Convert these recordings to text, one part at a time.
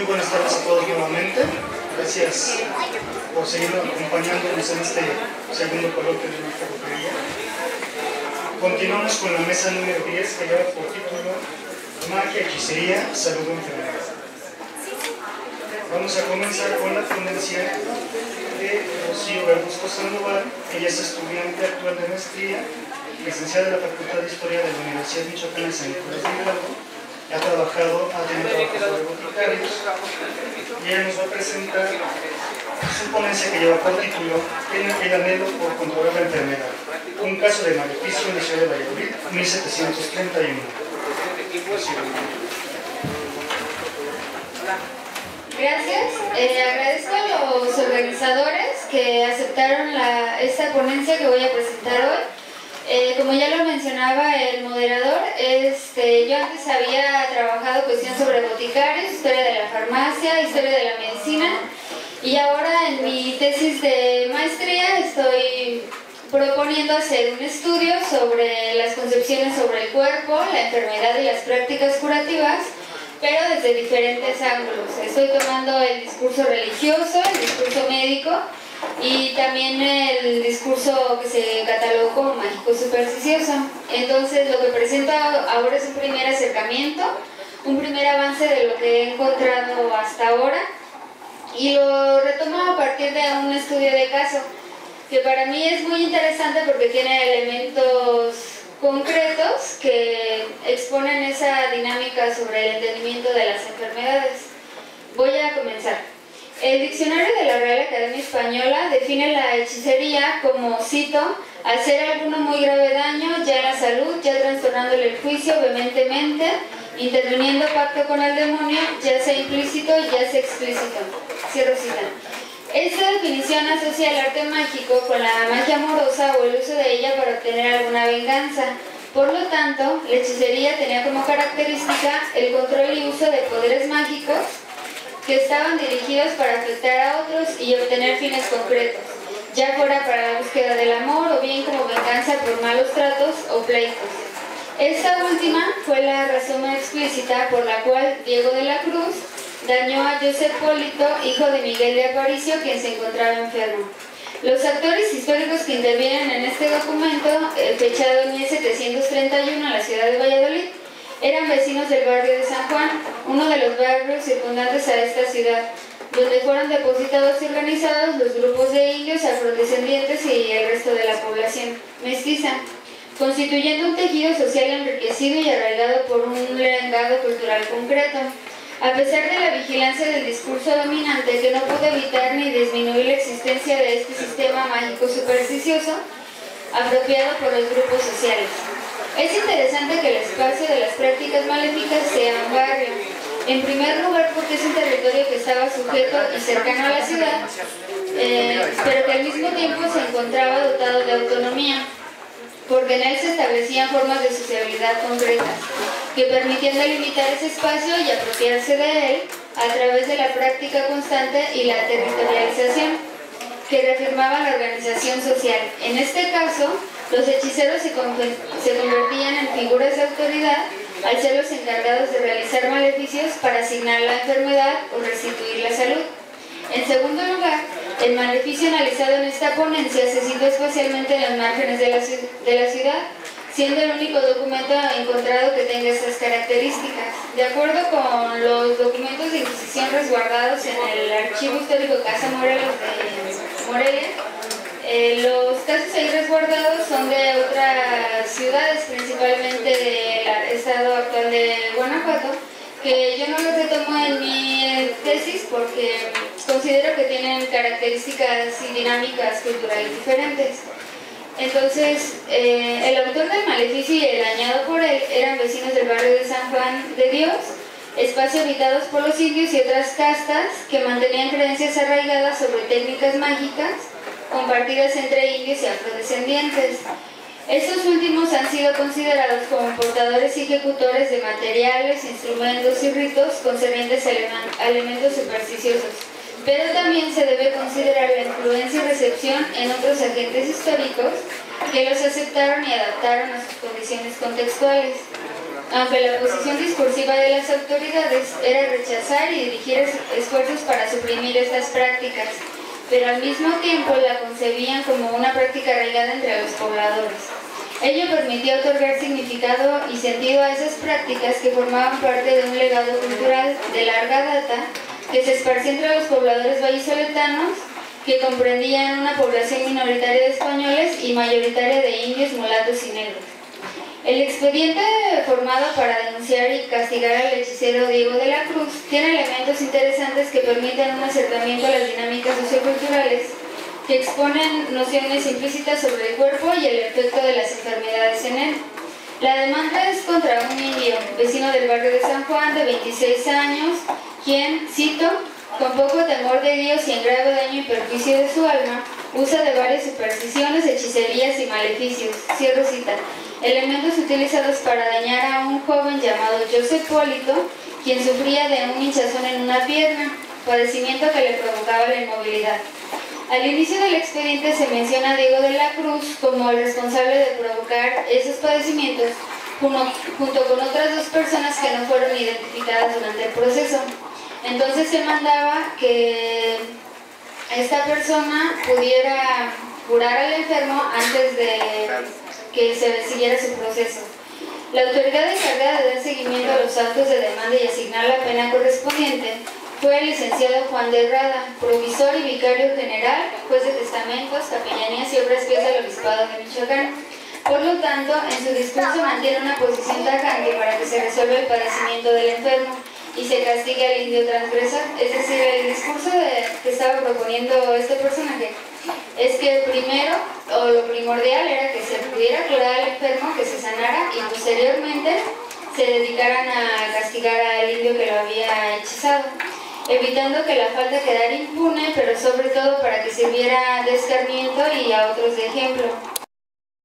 Muy buenas tardes a todos nuevamente. Gracias por seguir acompañándonos en este segundo coloquio de nuestra brujería. Continuamos con la mesa número 10 que lleva por título Magia, Hechicería, Salud o Enfermedad. Vamos a comenzar con la ponencia de Rocío Verduzco Sandoval. Ella es estudiante actual de maestría, licenciada en la Facultad de Historia de la Universidad Michoacana de San Nicolás de Hidalgo. Ha tenido trabajos de boticarios y ella nos va a presentar su ponencia que lleva por título Tiene el anhelo por controlar la enfermedad, un caso de maleficio en la ciudad de Valladolid, 1731. Gracias. Agradezco a los organizadores que aceptaron esta ponencia que voy a presentar hoy. Como ya lo mencionaba el moderador, yo antes había trabajado cuestión sobre boticarios, historia de la farmacia, historia de la medicina, y ahora en mi tesis de maestría estoy proponiendo hacer un estudio sobre las concepciones sobre el cuerpo, la enfermedad y las prácticas curativas, pero desde diferentes ángulos. Estoy tomando el discurso religioso, el discurso médico y también el discurso que se catalogó como mágico supersticioso. Entonces lo que presento ahora es un primer acercamiento, un primer avance de lo que he encontrado hasta ahora, y lo retomo a partir de un estudio de caso que para mí es muy interesante porque tiene elementos concretos que exponen esa dinámica sobre el entendimiento de las enfermedades. Voy a comenzar. El diccionario de la Real Academia Española define la hechicería como, cito, hacer alguno muy grave daño ya a la salud, ya trastornándole el juicio vehementemente, interviniendo pacto con el demonio, ya sea implícito, ya sea explícito. Cierro cita. Esta definición asocia el arte mágico con la magia amorosa o el uso de ella para obtener alguna venganza. Por lo tanto, la hechicería tenía como característica el control y uso de poderes mágicos que estaban dirigidos para afectar a otros y obtener fines concretos, ya fuera para la búsqueda del amor o bien como venganza por malos tratos o pleitos. Esta última fue la razón explícita por la cual Diego de la Cruz dañó a Josep Polito, hijo de Miguel de Aparicio, quien se encontraba enfermo. Los actores históricos que intervienen en este documento, fechado en 1731 en la ciudad de Valladolid, eran vecinos del barrio de San Juan, uno de los barrios circundantes a esta ciudad, donde fueron depositados y organizados los grupos de indios, afrodescendientes y el resto de la población mestiza, constituyendo un tejido social enriquecido y arraigado por un legado cultural concreto. A pesar de la vigilancia del discurso dominante que no pudo evitar ni disminuir la existencia de este sistema mágico supersticioso, apropiado por los grupos sociales. Es interesante que el espacio de las prácticas maléficas sea un barrio. En primer lugar porque es un territorio que estaba sujeto y cercano a la ciudad, pero que al mismo tiempo se encontraba dotado de autonomía, porque en él se establecían formas de sociabilidad concretas, que permitían delimitar ese espacio y apropiarse de él a través de la práctica constante y la territorialización, que reafirmaba la organización social. En este caso, los hechiceros se convertían en figuras de autoridad al ser los encargados de realizar maleficios para asignar la enfermedad o restituir la salud. En segundo lugar, el maleficio analizado en esta ponencia se situó especialmente en los márgenes de la ciudad, siendo el único documento encontrado que tenga estas características. De acuerdo con los documentos de Inquisición resguardados en el Archivo Histórico Casa Morelos de Morelia, los casos ahí resguardados son de otras ciudades, principalmente del estado actual de Guanajuato, que yo no los retomo en mi tesis porque considero que tienen características y dinámicas culturales diferentes. Entonces, el autor del maleficio y el dañado por él eran vecinos del barrio de San Juan de Dios, espacio habitados por los indios y otras castas que mantenían creencias arraigadas sobre técnicas mágicas compartidas entre indios y afrodescendientes. Estos últimos han sido considerados como portadores y ejecutores de materiales, instrumentos y ritos concernientes a elementos supersticiosos, pero también se debe considerar la influencia y recepción en otros agentes históricos que los aceptaron y adaptaron a sus condiciones contextuales. aunque la posición discursiva de las autoridades era rechazar y dirigir esfuerzos para suprimir estas prácticas, pero al mismo tiempo la concebían como una práctica arraigada entre los pobladores. Ello permitía otorgar significado y sentido a esas prácticas que formaban parte de un legado cultural de larga data que se esparció entre los pobladores vallisoletanos, que comprendían una población minoritaria de españoles y mayoritaria de indios, mulatos y negros. El expediente formado para denunciar y castigar al hechicero Diego de la Cruz tiene elementos interesantes que permiten un acercamiento a las dinámicas socioculturales, que exponen nociones implícitas sobre el cuerpo y el efecto de las enfermedades en él. La demanda es contra un indio, vecino del barrio de San Juan, de 26 años, quien, cito, con poco temor de Dios y en grave daño y perjuicio de su alma, usa de varias supersticiones, hechicerías y maleficios, cierro cita, elementos utilizados para dañar a un joven llamado José Polito, quien sufría de un hinchazón en una pierna, padecimiento que le provocaba la inmovilidad. Al inicio del expediente se menciona a Diego de la Cruz como el responsable de provocar esos padecimientos, junto con otras dos personas que no fueron identificadas durante el proceso. Entonces se mandaba que esta persona pudiera curar al enfermo antes de que se siguiera su proceso. La autoridad encargada de dar seguimiento a los actos de demanda y asignar la pena correspondiente fue el licenciado Juan de Rada, provisor y vicario general, juez de testamentos, capellanías y obras pías del Obispado de Michoacán. Por lo tanto, en su discurso mantiene una posición tajante para que se resuelva el padecimiento del enfermo y se castigue al indio transgresor. Es decir, el discurso que estaba proponiendo este personaje es que primero, o lo primordial, era que se pudiera curar al enfermo, que se sanara y posteriormente se dedicaran a castigar al indio que lo había hechizado, evitando que la falta quedara impune, pero sobre todo para que sirviera de escarmiento y a otros de ejemplo.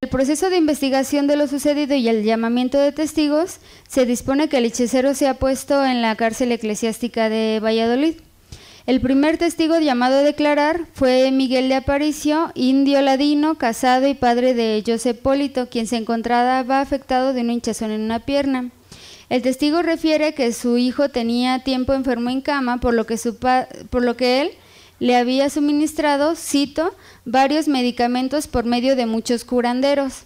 El proceso de investigación de lo sucedido y el llamamiento de testigos, se dispone que el hechicero sea puesto en la cárcel eclesiástica de Valladolid. El primer testigo llamado a declarar fue Miguel de Aparicio, indio ladino, casado y padre de José Polito, quien se encontraba afectado de una hinchazón en una pierna. El testigo refiere que su hijo tenía tiempo enfermo en cama, por lo que él le había suministrado, cito, varios medicamentos por medio de muchos curanderos.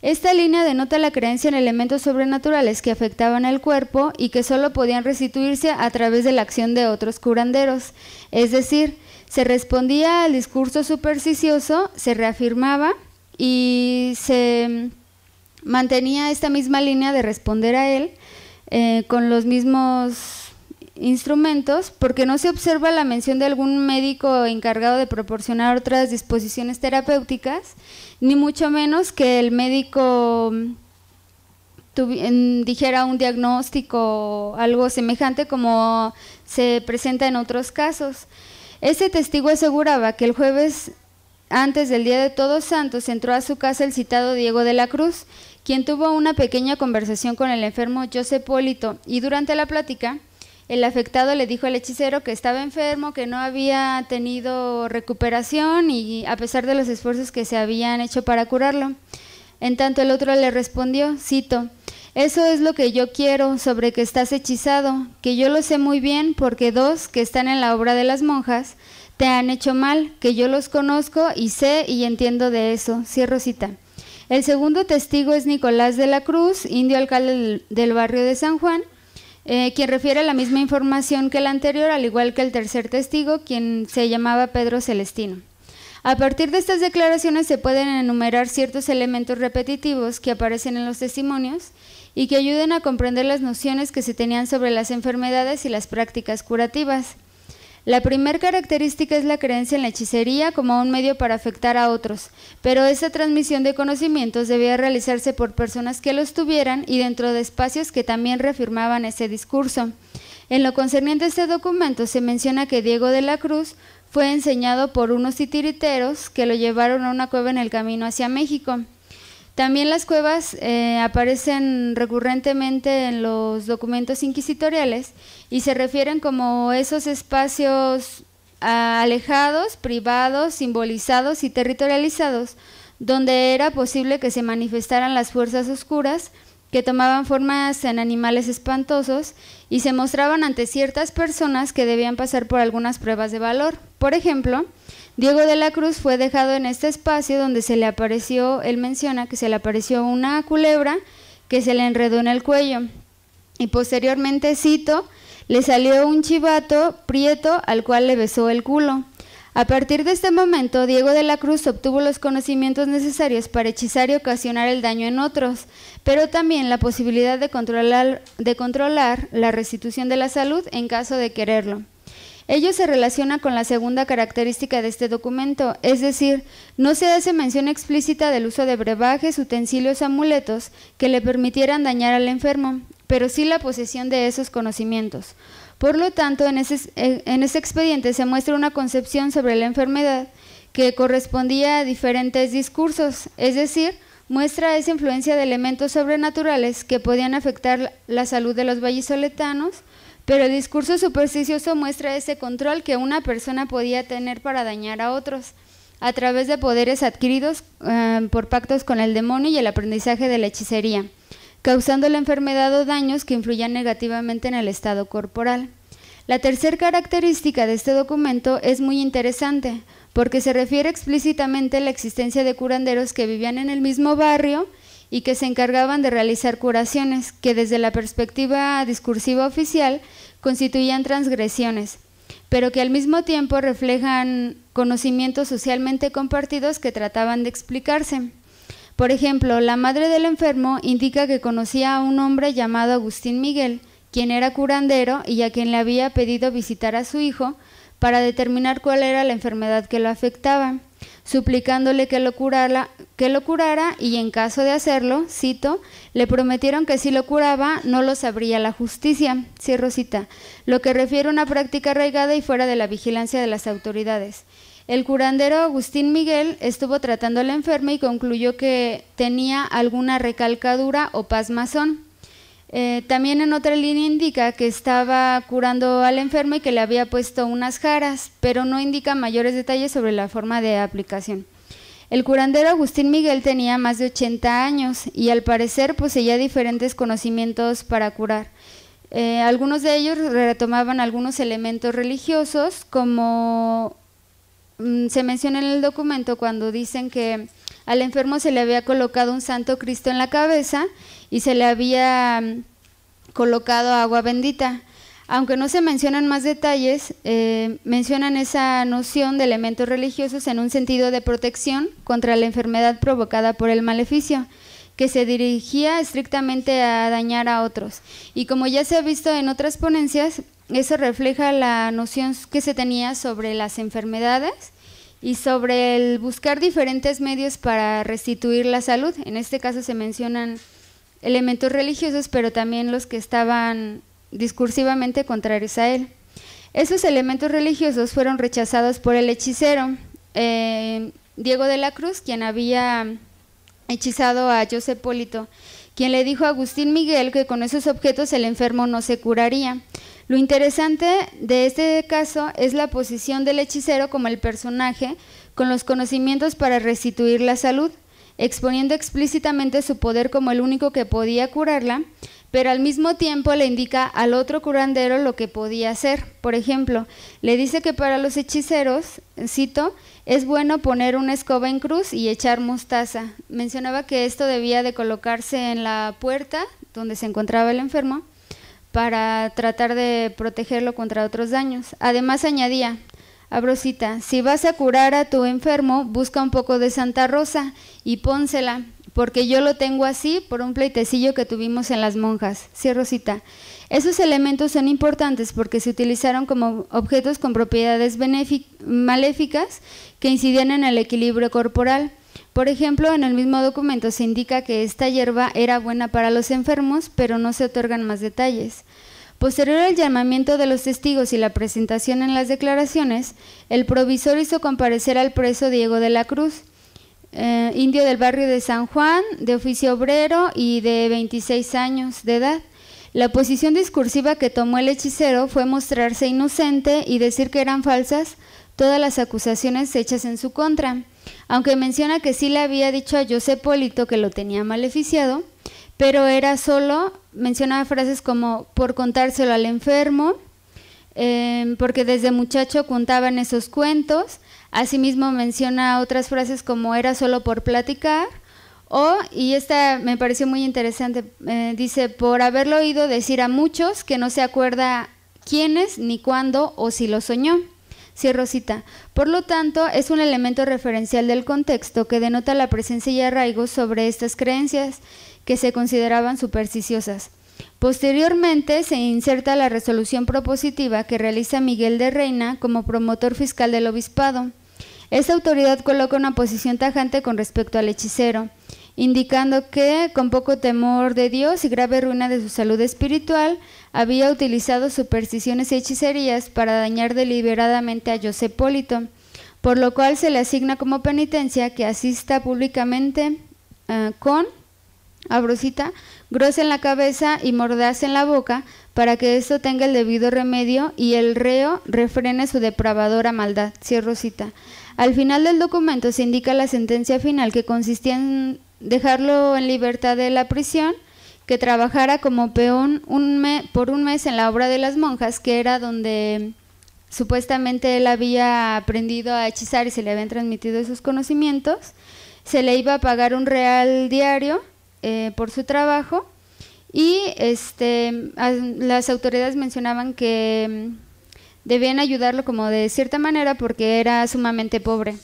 Esta línea denota la creencia en elementos sobrenaturales que afectaban el cuerpo y que solo podían restituirse a través de la acción de otros curanderos. Es decir, se respondía al discurso supersticioso, se reafirmaba y se mantenía esta misma línea de responder a él con los mismos instrumentos, porque no se observa la mención de algún médico encargado de proporcionar otras disposiciones terapéuticas, ni mucho menos que el médico dijera un diagnóstico o algo semejante como se presenta en otros casos. Este testigo aseguraba que el jueves antes del Día de Todos Santos entró a su casa el citado Diego de la Cruz, quien tuvo una pequeña conversación con el enfermo José Polito, y durante la plática el afectado le dijo al hechicero que estaba enfermo, que no había tenido recuperación y a pesar de los esfuerzos que se habían hecho para curarlo. En tanto el otro le respondió, cito, «Eso es lo que yo quiero, sobre que estás hechizado, que yo lo sé muy bien porque dos que están en la obra de las monjas te han hecho mal, que yo los conozco y sé y entiendo de eso». Cierro cita. El segundo testigo es Nicolás de la Cruz, indio alcalde del barrio de San Juan, quien refiere la misma información que el anterior, al igual que el tercer testigo, quien se llamaba Pedro Celestino. A partir de estas declaraciones se pueden enumerar ciertos elementos repetitivos que aparecen en los testimonios y que ayuden a comprender las nociones que se tenían sobre las enfermedades y las prácticas curativas. La primera característica es la creencia en la hechicería como un medio para afectar a otros, pero esa transmisión de conocimientos debía realizarse por personas que los tuvieran y dentro de espacios que también reafirmaban ese discurso. En lo concerniente a este documento se menciona que Diego de la Cruz fue enseñado por unos titiriteros que lo llevaron a una cueva en el camino hacia México. También las cuevas aparecen recurrentemente en los documentos inquisitoriales y se refieren como esos espacios alejados, privados, simbolizados y territorializados, donde era posible que se manifestaran las fuerzas oscuras que tomaban formas en animales espantosos y se mostraban ante ciertas personas que debían pasar por algunas pruebas de valor. Por ejemplo, Diego de la Cruz fue dejado en este espacio donde él menciona que se le apareció una culebra que se le enredó en el cuello y posteriormente, cito, le salió un chivato prieto al cual le besó el culo. A partir de este momento, Diego de la Cruz obtuvo los conocimientos necesarios para hechizar y ocasionar el daño en otros, pero también la posibilidad de controlar la restitución de la salud en caso de quererlo. Ello se relaciona con la segunda característica de este documento, es decir, no se hace mención explícita del uso de brebajes, utensilios, amuletos que le permitieran dañar al enfermo, pero sí la posesión de esos conocimientos. Por lo tanto, en ese expediente se muestra una concepción sobre la enfermedad que correspondía a diferentes discursos, es decir, muestra esa influencia de elementos sobrenaturales que podían afectar la salud de los vallisoletanos, pero el discurso supersticioso muestra ese control que una persona podía tener para dañar a otros, a través de poderes adquiridos por pactos con el demonio y el aprendizaje de la hechicería, causando la enfermedad o daños que influyan negativamente en el estado corporal. La tercera característica de este documento es muy interesante, porque se refiere explícitamente a la existencia de curanderos que vivían en el mismo barrio y que se encargaban de realizar curaciones, que desde la perspectiva discursiva oficial constituían transgresiones, pero que al mismo tiempo reflejan conocimientos socialmente compartidos que trataban de explicarse. Por ejemplo, la madre del enfermo indica que conocía a un hombre llamado Agustín Miguel, quien era curandero y a quien le había pedido visitar a su hijo para determinar cuál era la enfermedad que lo afectaba, suplicándole que lo curara y en caso de hacerlo, cito, le prometieron que si lo curaba no lo sabría la justicia, cierro cita, lo que refiere a una práctica arraigada y fuera de la vigilancia de las autoridades. El curandero Agustín Miguel estuvo tratando al enfermo y concluyó que tenía alguna recalcadura o pasmazón. También en otra línea indica que estaba curando al enfermo y que le había puesto unas jaras, pero no indica mayores detalles sobre la forma de aplicación. El curandero Agustín Miguel tenía más de 80 años y al parecer poseía diferentes conocimientos para curar. Algunos de ellos retomaban algunos elementos religiosos, como se menciona en el documento cuando dicen que al enfermo se le había colocado un santo Cristo en la cabeza y se le había colocado agua bendita. Aunque no se mencionan más detalles, mencionan esa noción de elementos religiosos en un sentido de protección contra la enfermedad provocada por el maleficio, que se dirigía estrictamente a dañar a otros. Y como ya se ha visto en otras ponencias, eso refleja la noción que se tenía sobre las enfermedades y sobre el buscar diferentes medios para restituir la salud. En este caso se mencionan elementos religiosos, pero también los que estaban discursivamente contrarios a él. Esos elementos religiosos fueron rechazados por el hechicero Diego de la Cruz, quien había hechizado a José Polito, quien le dijo a Agustín Miguel que con esos objetos el enfermo no se curaría. Lo interesante de este caso es la posición del hechicero como el personaje con los conocimientos para restituir la salud, exponiendo explícitamente su poder como el único que podía curarla, pero al mismo tiempo le indica al otro curandero lo que podía hacer. Por ejemplo, le dice que para los hechiceros, cito, es bueno poner una escoba en cruz y echar mostaza. Mencionaba que esto debía de colocarse en la puerta donde se encontraba el enfermo para tratar de protegerlo contra otros daños. Además añadía, abro cita, si vas a curar a tu enfermo, busca un poco de Santa Rosa y pónsela, porque yo lo tengo así por un pleitecillo que tuvimos en las monjas, cierro cita. Esos elementos son importantes porque se utilizaron como objetos con propiedades maléficas que incidían en el equilibrio corporal. Por ejemplo, en el mismo documento se indica que esta hierba era buena para los enfermos, pero no se otorgan más detalles. Posterior al llamamiento de los testigos y la presentación en las declaraciones, el provisor hizo comparecer al preso Diego de la Cruz, indio del barrio de San Juan, de oficio obrero y de 26 años de edad. La posición discursiva que tomó el hechicero fue mostrarse inocente y decir que eran falsas todas las acusaciones hechas en su contra, aunque menciona que sí le había dicho a José Polito que lo tenía maleficiado, pero era solo, mencionaba frases como por contárselo al enfermo, porque desde muchacho contaban esos cuentos. Asimismo menciona otras frases como era solo por platicar, y esta me pareció muy interesante, dice, por haberlo oído decir a muchos que no se acuerda quiénes, ni cuándo o si lo soñó. Cierro cita. Por lo tanto, es un elemento referencial del contexto que denota la presencia y arraigo sobre estas creencias que se consideraban supersticiosas. Posteriormente se inserta la resolución propositiva que realiza Miguel de Reina como promotor fiscal del obispado. Esta autoridad coloca una posición tajante con respecto al hechicero, indicando que, con poco temor de Dios y grave ruina de su salud espiritual, había utilizado supersticiones y hechicerías para dañar deliberadamente a José Polito, por lo cual se le asigna como penitencia que asista públicamente con, abro cita, grosa en la cabeza y mordaz en la boca, para que esto tenga el debido remedio y el reo refrene su depravadora maldad. Cierro cita. Al final del documento se indica la sentencia final, que consistía en dejarlo en libertad de la prisión, que trabajara como peón por un mes en la obra de las monjas, que era donde supuestamente él había aprendido a hechizar y se le habían transmitido esos conocimientos. Se le iba a pagar un real diario por su trabajo, y las autoridades mencionaban que debían ayudarlo como de cierta manera porque era sumamente pobre.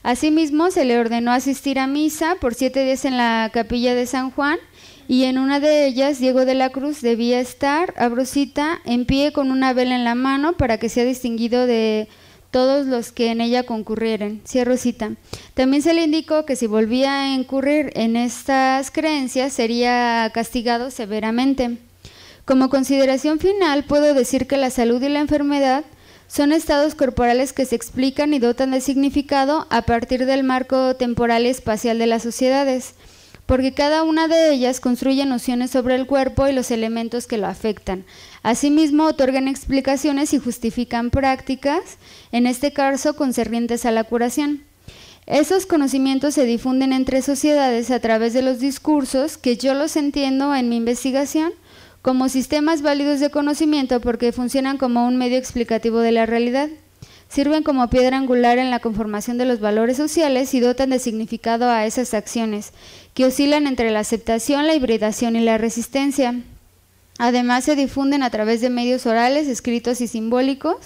Asimismo, se le ordenó asistir a misa por 7 días en la capilla de San Juan, y en una de ellas Diego de la Cruz debía estar, abro cita, en pie con una vela en la mano para que sea distinguido de todos los que en ella concurrieren. Cierro cita. También se le indicó que si volvía a incurrir en estas creencias sería castigado severamente. Como consideración final, puedo decir que la salud y la enfermedad son estados corporales que se explican y dotan de significado a partir del marco temporal y espacial de las sociedades, porque cada una de ellas construye nociones sobre el cuerpo y los elementos que lo afectan. Asimismo, otorgan explicaciones y justifican prácticas, en este caso concernientes a la curación. Esos conocimientos se difunden entre sociedades a través de los discursos, que yo los entiendo en mi investigación como sistemas válidos de conocimiento porque funcionan como un medio explicativo de la realidad. Sirven como piedra angular en la conformación de los valores sociales y dotan de significado a esas acciones, que oscilan entre la aceptación, la hibridación y la resistencia. Además, se difunden a través de medios orales, escritos y simbólicos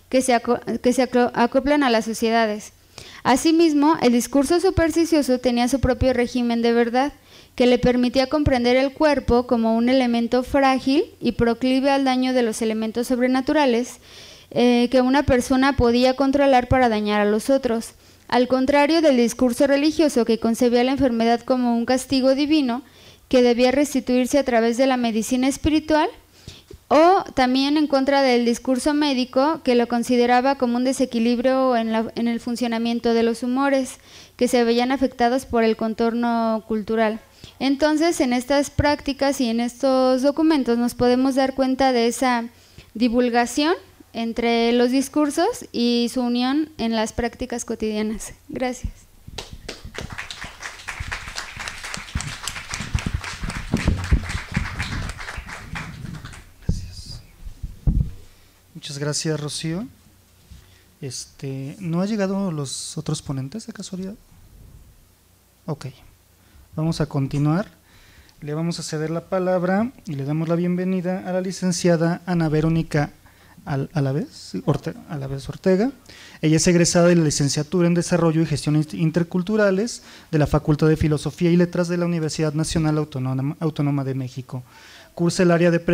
que se acoplan a las sociedades. Asimismo, el discurso supersticioso tenía su propio régimen de verdad, que le permitía comprender el cuerpo como un elemento frágil y proclive al daño de los elementos sobrenaturales que una persona podía controlar para dañar a los otros. Al contrario del discurso religioso, que concebía la enfermedad como un castigo divino que debía restituirse a través de la medicina espiritual, o también en contra del discurso médico, que lo consideraba como un desequilibrio en el funcionamiento de los humores, que se veían afectados por el contorno cultural. Entonces, en estas prácticas y en estos documentos nos podemos dar cuenta de esa divulgación entre los discursos y su unión en las prácticas cotidianas. Gracias. Muchas gracias, Rocío. ¿No ha llegado los otros ponentes de casualidad? Ok. Vamos a continuar. Le vamos a ceder la palabra y le damos la bienvenida a la licenciada Ana Verónica Alavés Ortega. Ella es egresada de la licenciatura en Desarrollo y Gestión Interculturales de la Facultad de Filosofía y Letras de la Universidad Nacional Autónoma de México. Cursa el área de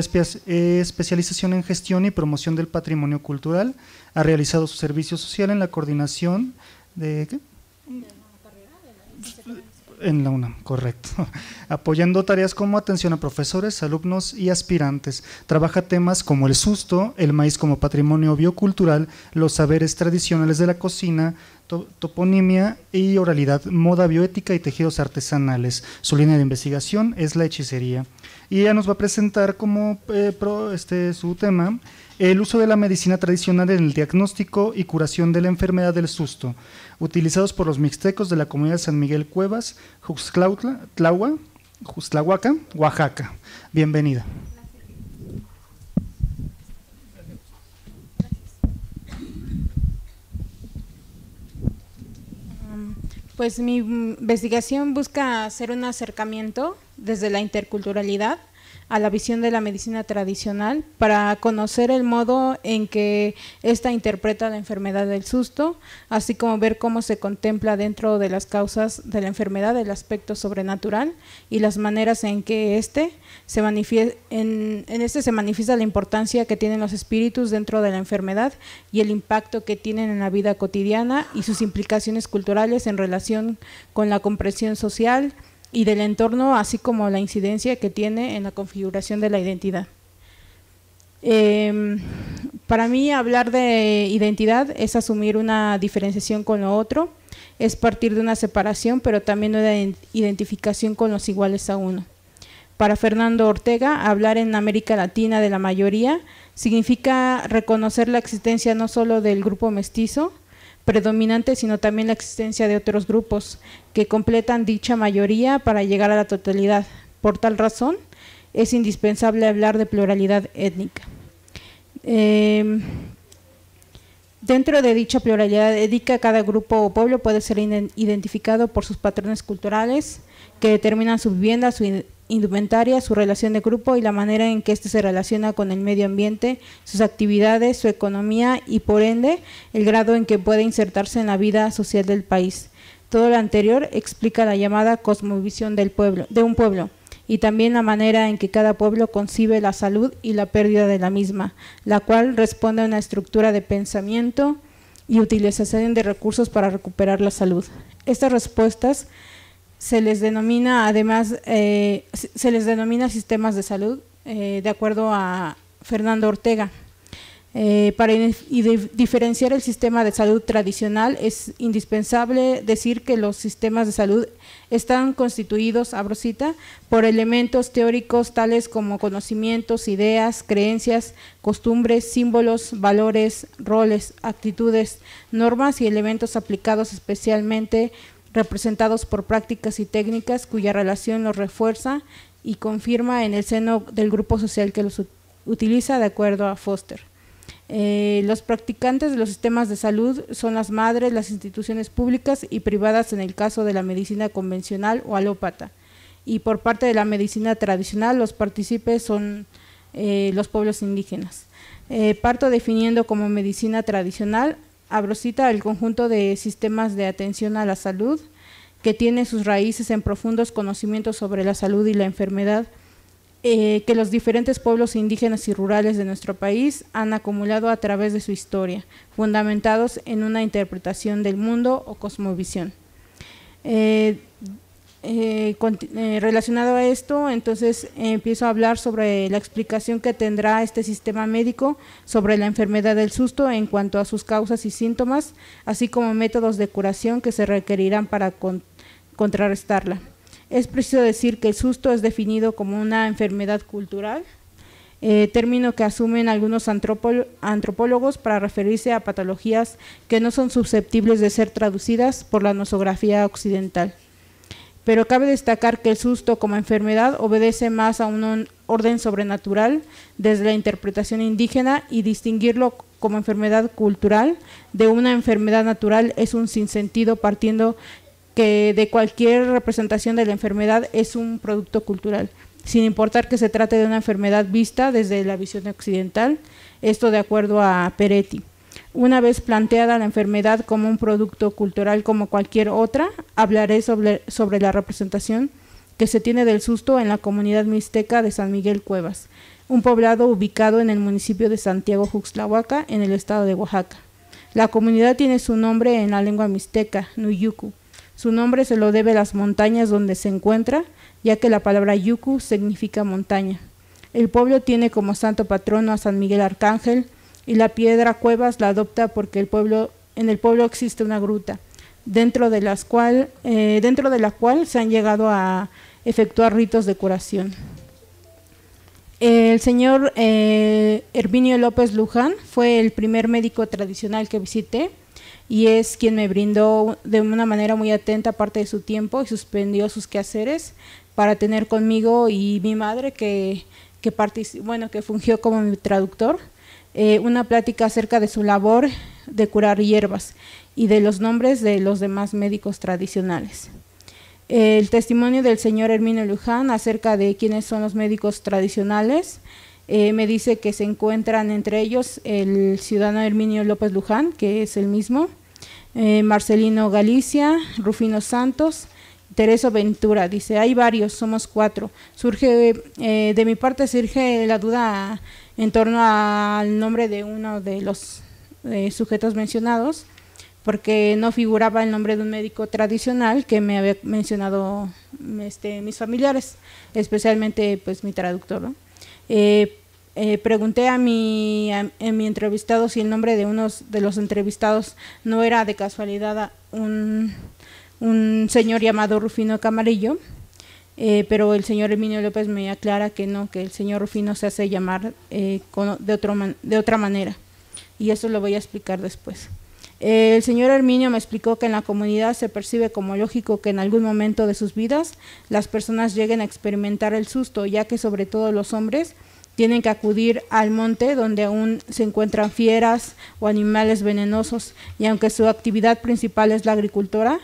especialización en gestión y promoción del patrimonio cultural. Ha realizado su servicio social en la coordinación de… ¿qué? En la UNAM, correcto. Apoyando tareas como atención a profesores, alumnos y aspirantes. Trabaja temas como el susto, el maíz como patrimonio biocultural, los saberes tradicionales de la cocina, toponimia y oralidad, moda bioética y tejidos artesanales. Su línea de investigación es la hechicería. Y ella nos va a presentar como su tema, el uso de la medicina tradicional en el diagnóstico y curación de la enfermedad del susto, utilizados por los mixtecos de la comunidad de San Miguel Cuevas, Juxtlahuaca, Juxtlahuaca, Oaxaca. Bienvenida. Pues mi investigación busca hacer un acercamiento desde la interculturalidad a la visión de la medicina tradicional para conocer el modo en que ésta interpreta la enfermedad del susto, así como ver cómo se contempla dentro de las causas de la enfermedad el aspecto sobrenatural y las maneras en que se manifiesta la importancia que tienen los espíritus dentro de la enfermedad y el impacto que tienen en la vida cotidiana y sus implicaciones culturales en relación con la comprensión social y del entorno, así como la incidencia que tiene en la configuración de la identidad. Para mí, hablar de identidad es asumir una diferenciación con lo otro, es partir de una separación, pero también de una identificación con los iguales a uno. Para Fernando Ortega, hablar en América Latina de la mayoría significa reconocer la existencia no solo del grupo mestizo predominante, sino también la existencia de otros grupos que completan dicha mayoría para llegar a la totalidad. Por tal razón, es indispensable hablar de pluralidad étnica. Dentro de dicha pluralidad étnica, cada grupo o pueblo puede ser identificado por sus patrones culturales que determinan su vivienda, su indumentaria, su relación de grupo y la manera en que éste se relaciona con el medio ambiente, sus actividades, su economía y por ende el grado en que puede insertarse en la vida social del país. Todo lo anterior explica la llamada cosmovisión de un pueblo y también la manera en que cada pueblo concibe la salud y la pérdida de la misma, la cual responde a una estructura de pensamiento y utilización de recursos para recuperar la salud. Estas respuestas se les denomina sistemas de salud, de acuerdo a Fernando Ortega. Para diferenciar el sistema de salud tradicional es indispensable decir que los sistemas de salud están constituidos, abro cita, por elementos teóricos tales como conocimientos, ideas, creencias, costumbres, símbolos, valores, roles, actitudes, normas y elementos aplicados especialmente representados por prácticas y técnicas cuya relación los refuerza y confirma en el seno del grupo social que los utiliza, de acuerdo a Foster. Los practicantes de los sistemas de salud son las madres, las instituciones públicas y privadas en el caso de la medicina convencional o alópata, y por parte de la medicina tradicional los partícipes son los pueblos indígenas. Parto definiendo como medicina tradicional, abro cita, el conjunto de sistemas de atención a la salud que tiene sus raíces en profundos conocimientos sobre la salud y la enfermedad que los diferentes pueblos indígenas y rurales de nuestro país han acumulado a través de su historia, fundamentados en una interpretación del mundo o cosmovisión. Relacionado a esto, entonces empiezo a hablar sobre la explicación que tendrá este sistema médico sobre la enfermedad del susto en cuanto a sus causas y síntomas, así como métodos de curación que se requerirán para contrarrestarla. Es preciso decir que el susto es definido como una enfermedad cultural, término que asumen algunos antropólogos para referirse a patologías que no son susceptibles de ser traducidas por la nosografía occidental. Pero cabe destacar que el susto como enfermedad obedece más a un orden sobrenatural desde la interpretación indígena, y distinguirlo como enfermedad cultural de una enfermedad natural es un sinsentido, partiendo que de cualquier representación de la enfermedad es un producto cultural, sin importar que se trate de una enfermedad vista desde la visión occidental, esto de acuerdo a Peretti. Una vez planteada la enfermedad como un producto cultural como cualquier otra, hablaré sobre la representación que se tiene del susto en la comunidad mixteca de San Miguel Cuevas, un poblado ubicado en el municipio de Santiago Juxtlahuaca, en el estado de Oaxaca. La comunidad tiene su nombre en la lengua mixteca, Nuyucu. Su nombre se lo debe a las montañas donde se encuentra, ya que la palabra yucu significa montaña. El pueblo tiene como santo patrono a San Miguel Arcángel, y la piedra Cuevas la adopta porque en el pueblo existe una gruta, dentro de la cual se han llegado a efectuar ritos de curación. El señor Herminio López Luján fue el primer médico tradicional que visité. y es quien me brindó de una manera muy atenta parte de su tiempo y suspendió sus quehaceres para tener conmigo y mi madre que fungió como mi traductor, una plática acerca de su labor de curar hierbas y de los nombres de los demás médicos tradicionales. El testimonio del señor Herminio Luján acerca de quiénes son los médicos tradicionales, me dice que se encuentran entre ellos el ciudadano Herminio López Luján, que es el mismo, Marcelino Galicia, Rufino Santos, Tereso Ventura. Dice, hay varios, somos 4. De mi parte surge la duda en torno al nombre de uno de los sujetos mencionados, porque no figuraba el nombre de un médico tradicional que me había mencionado mis familiares, especialmente pues mi traductor, ¿no? Pregunté a mi entrevistado si el nombre de uno de los entrevistados no era de casualidad un señor llamado Rufino Camarillo, pero el señor Herminio López me aclara que no, que el señor Rufino se hace llamar de otra manera, y eso lo voy a explicar después. El señor Herminio me explicó que en la comunidad se percibe como lógico que en algún momento de sus vidas las personas lleguen a experimentar el susto, ya que sobre todo los hombres tienen que acudir al monte donde aún se encuentran fieras o animales venenosos, y aunque su actividad principal es la agricultura,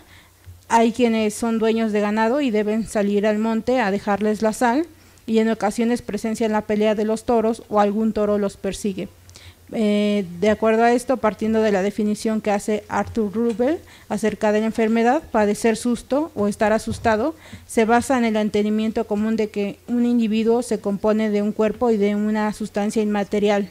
hay quienes son dueños de ganado y deben salir al monte a dejarles la sal, y en ocasiones presencian la pelea de los toros o algún toro los persigue. De acuerdo a esto, partiendo de la definición que hace Arthur Rubel acerca de la enfermedad, padecer susto o estar asustado se basa en el entendimiento común de que un individuo se compone de un cuerpo y de una sustancia inmaterial,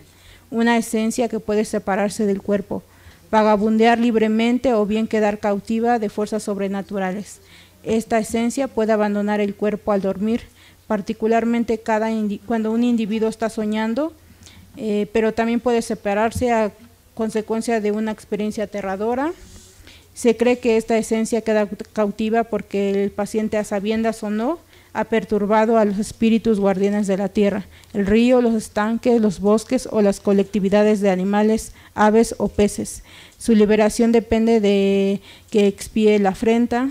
una esencia que puede separarse del cuerpo, vagabundear libremente o bien quedar cautiva de fuerzas sobrenaturales. Esta esencia puede abandonar el cuerpo al dormir, particularmente cuando un individuo está soñando, pero también puede separarse a consecuencia de una experiencia aterradora. Se cree que esta esencia queda cautiva porque el paciente, a sabiendas o no, ha perturbado a los espíritus guardianes de la tierra, el río, los estanques, los bosques o las colectividades de animales, aves o peces. Su liberación depende de que expíe la afrenta.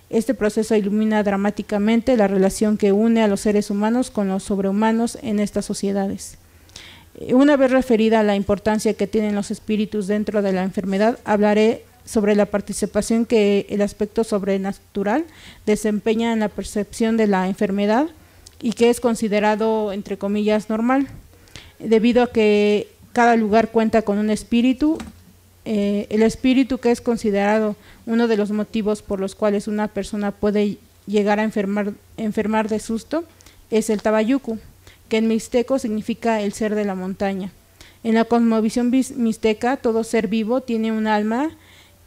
Este proceso ilumina dramáticamente la relación que une a los seres humanos con los sobrehumanos en estas sociedades. Una vez referida a la importancia que tienen los espíritus dentro de la enfermedad, hablaré sobre la participación que el aspecto sobrenatural desempeña en la percepción de la enfermedad y que es considerado, entre comillas, normal, debido a que cada lugar cuenta con un espíritu. El espíritu, que es considerado uno de los motivos por los cuales una persona puede llegar a enfermar de susto, es el tabayucu, que en mixteco significa el ser de la montaña. En la cosmovisión mixteca, todo ser vivo tiene un alma,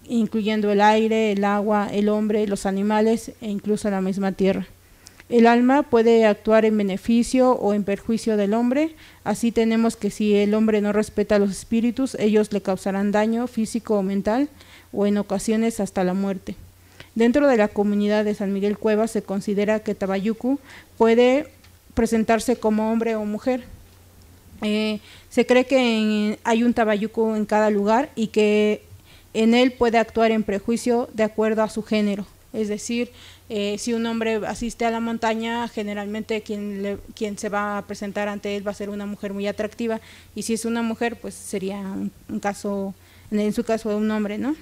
incluyendo el aire, el agua, el hombre, los animales e incluso la misma tierra. El alma puede actuar en beneficio o en perjuicio del hombre. Así tenemos que si el hombre no respeta a los espíritus, ellos le causarán daño físico o mental, o en ocasiones hasta la muerte. Dentro de la comunidad de San Miguel Cuevas se considera que tabayucu puede presentarse como hombre o mujer. Se cree que hay un tabayucu en cada lugar y que en él puede actuar en prejuicio de acuerdo a su género. Es decir, si un hombre asiste a la montaña, generalmente quien se va a presentar ante él va a ser una mujer muy atractiva, y si es una mujer, pues sería un caso, en su caso, de un hombre, ¿no?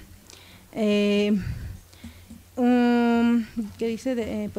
¿Qué dice?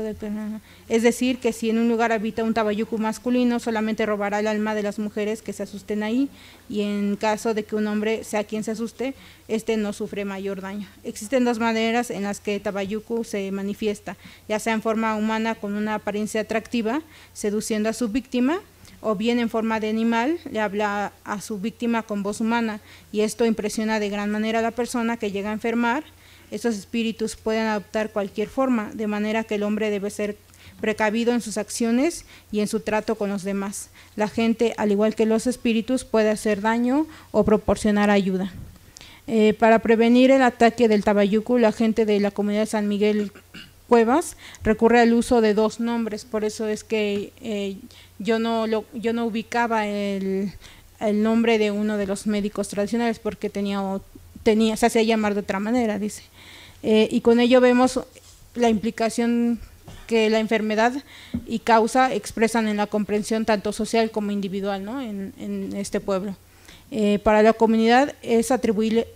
Es decir, que si en un lugar habita un tabayucu masculino, solamente robará el alma de las mujeres que se asusten ahí, y en caso de que un hombre sea quien se asuste, este no sufre mayor daño. Existen dos maneras en las que tabayucu se manifiesta, ya sea en forma humana con una apariencia atractiva, seduciendo a su víctima, o bien en forma de animal, le habla a su víctima con voz humana, y esto impresiona de gran manera a la persona que llega a enfermar. Estos espíritus pueden adoptar cualquier forma, de manera que el hombre debe ser precavido en sus acciones y en su trato con los demás. La gente, al igual que los espíritus, puede hacer daño o proporcionar ayuda. Para prevenir el ataque del tabayucu, la gente de la comunidad de San Miguel Cuevas recurre al uso de dos nombres. Por eso es que yo no ubicaba el nombre de uno de los médicos tradicionales, porque tenía se hacía llamar de otra manera, dice. Y con ello vemos la implicación que la enfermedad y causa expresan en la comprensión tanto social como individual, ¿no? en este pueblo. Para la comunidad es atribuible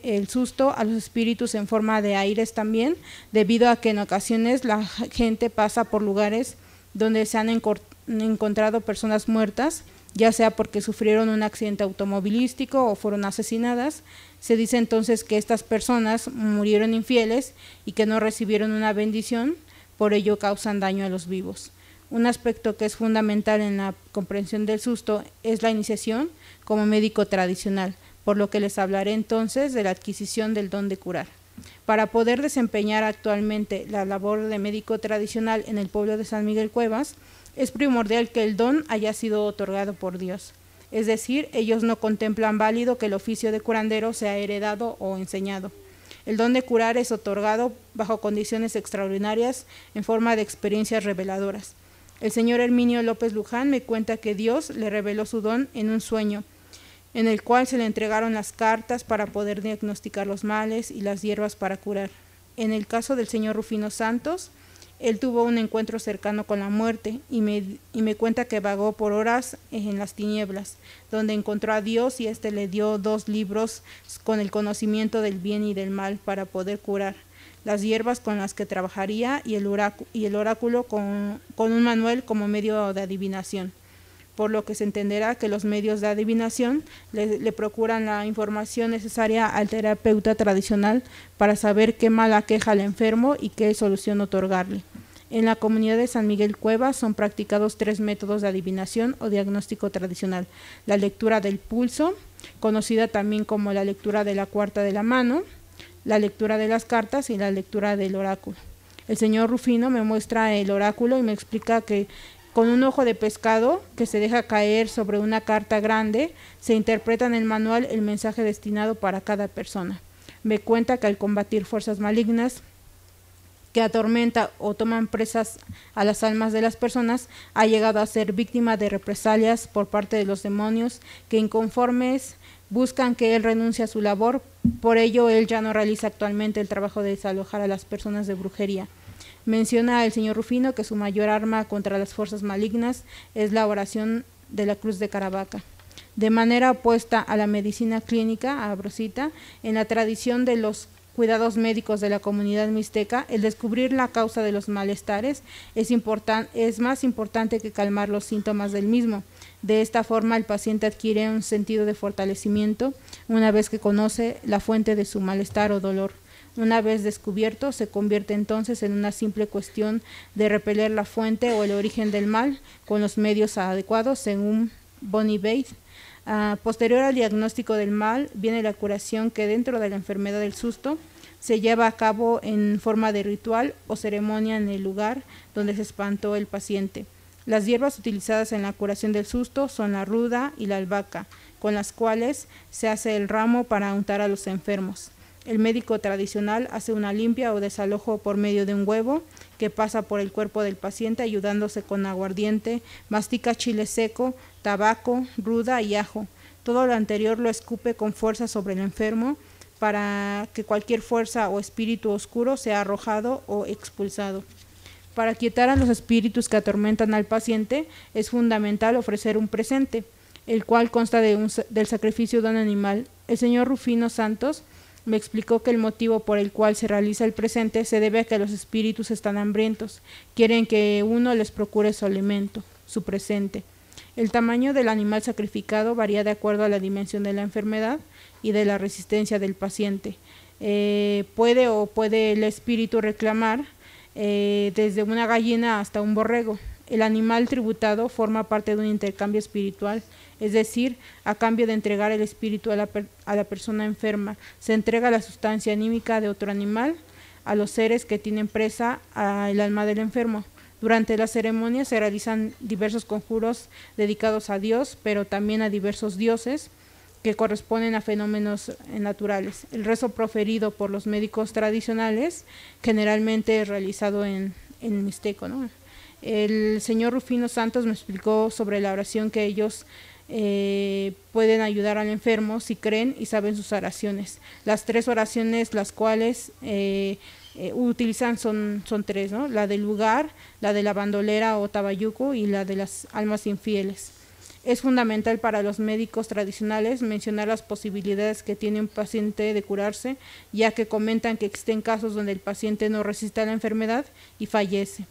el susto a los espíritus en forma de aires también, debido a que en ocasiones la gente pasa por lugares donde se han encontrado personas muertas, ya sea porque sufrieron un accidente automovilístico o fueron asesinadas. Se dice entonces que estas personas murieron infieles y que no recibieron una bendición, por ello causan daño a los vivos. Un aspecto que es fundamental en la comprensión del susto es la iniciación como médico tradicional, por lo que les hablaré entonces de la adquisición del don de curar. Para poder desempeñar actualmente la labor de médico tradicional en el pueblo de San Miguel Cuevas, es primordial que el don haya sido otorgado por Dios. Es decir, ellos no contemplan válido que el oficio de curandero sea heredado o enseñado. El don de curar es otorgado bajo condiciones extraordinarias en forma de experiencias reveladoras. El señor Herminio López Luján me cuenta que Dios le reveló su don en un sueño, en el cual se le entregaron las cartas para poder diagnosticar los males y las hierbas para curar. En el caso del señor Rufino Santos, él tuvo un encuentro cercano con la muerte y me cuenta que vagó por horas en las tinieblas, donde encontró a Dios y éste le dio 2 libros con el conocimiento del bien y del mal para poder curar, las hierbas con las que trabajaría y el oráculo con un manual como medio de adivinación. Por lo que se entenderá que los medios de adivinación le procuran la información necesaria al terapeuta tradicional para saber qué mal aqueja al enfermo y qué solución otorgarle. En la comunidad de San Miguel Cuevas son practicados 3 métodos de adivinación o diagnóstico tradicional: la lectura del pulso, conocida también como la lectura de la cuarta de la mano, la lectura de las cartas y la lectura del oráculo. El señor Rufino me muestra el oráculo y me explica que con un ojo de pescado que se deja caer sobre una carta grande, se interpreta en el manual el mensaje destinado para cada persona. Me cuenta que al combatir fuerzas malignas que atormentan o toman presas a las almas de las personas, ha llegado a ser víctima de represalias por parte de los demonios que, inconformes, buscan que él renuncie a su labor. Por ello, él ya no realiza actualmente el trabajo de desalojar a las personas de brujería. Menciona el señor Rufino que su mayor arma contra las fuerzas malignas es la oración de la Cruz de Caravaca. De manera opuesta a la medicina clínica, a Brosita, en la tradición de los cuidados médicos de la comunidad mixteca, el descubrir la causa de los malestares es más importante que calmar los síntomas del mismo. De esta forma, el paciente adquiere un sentido de fortalecimiento una vez que conoce la fuente de su malestar o dolor. Una vez descubierto, se convierte entonces en una simple cuestión de repeler la fuente o el origen del mal con los medios adecuados, según Bonnie Bates. Posterior al diagnóstico del mal, viene la curación, que dentro de la enfermedad del susto se lleva a cabo en forma de ritual o ceremonia en el lugar donde se espantó el paciente. Las hierbas utilizadas en la curación del susto son la ruda y la albahaca, con las cuales se hace el ramo para untar a los enfermos. El médico tradicional hace una limpia o desalojo por medio de un huevo que pasa por el cuerpo del paciente, ayudándose con aguardiente, mastica chile seco, tabaco, ruda y ajo. Todo lo anterior lo escupe con fuerza sobre el enfermo para que cualquier fuerza o espíritu oscuro sea arrojado o expulsado. Para quietar a los espíritus que atormentan al paciente, es fundamental ofrecer un presente, el cual consta del sacrificio de un animal. El señor Rufino Santos me explicó que el motivo por el cual se realiza el presente se debe a que los espíritus están hambrientos, quieren que uno les procure su alimento, su presente. El tamaño del animal sacrificado varía de acuerdo a la dimensión de la enfermedad y de la resistencia del paciente. Puede el espíritu reclamar desde una gallina hasta un borrego. El animal tributado forma parte de un intercambio espiritual, es decir, a cambio de entregar el espíritu a la persona enferma, se entrega la sustancia anímica de otro animal a los seres que tienen presa al alma del enfermo. Durante la ceremonia se realizan diversos conjuros dedicados a Dios, pero también a diversos dioses que corresponden a fenómenos naturales. El rezo proferido por los médicos tradicionales generalmente es realizado en mixteco, ¿no? El señor Rufino Santos me explicó sobre la oración que ellos pueden ayudar al enfermo si creen y saben sus oraciones. Las 3 oraciones las cuales utilizan son 3, ¿no? La del lugar, la de la bandolera o tabayuco y la de las almas infieles. Es fundamental para los médicos tradicionales mencionar las posibilidades que tiene un paciente de curarse, ya que comentan que existen casos donde el paciente no resiste a la enfermedad y fallece.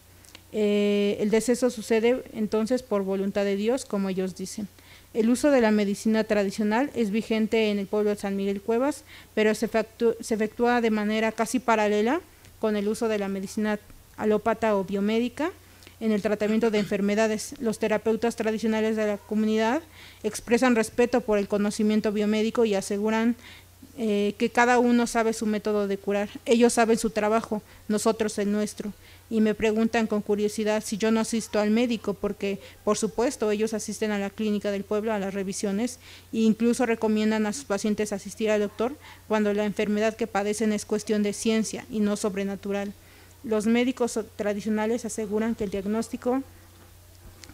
El deceso sucede entonces por voluntad de Dios, como ellos dicen. El uso de la medicina tradicional es vigente en el pueblo de San Miguel Cuevas, pero se efectúa de manera casi paralela con el uso de la medicina alópata o biomédica en el tratamiento de enfermedades. Los terapeutas tradicionales de la comunidad expresan respeto por el conocimiento biomédico y aseguran que cada uno sabe su método de curar. Ellos saben su trabajo, nosotros el nuestro. Y me preguntan con curiosidad si yo no asisto al médico, porque por supuesto ellos asisten a la clínica del pueblo, a las revisiones, e incluso recomiendan a sus pacientes asistir al doctor cuando la enfermedad que padecen es cuestión de ciencia y no sobrenatural. Los médicos tradicionales aseguran que el diagnóstico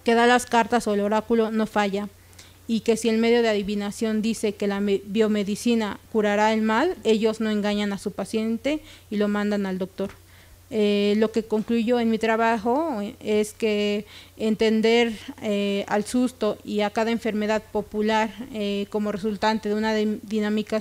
que da las cartas o el oráculo no falla, y que si el medio de adivinación dice que la biomedicina curará el mal, ellos no engañan a su paciente y lo mandan al doctor. Lo que concluyo en mi trabajo es que entender al susto y a cada enfermedad popular como resultante de una dinámica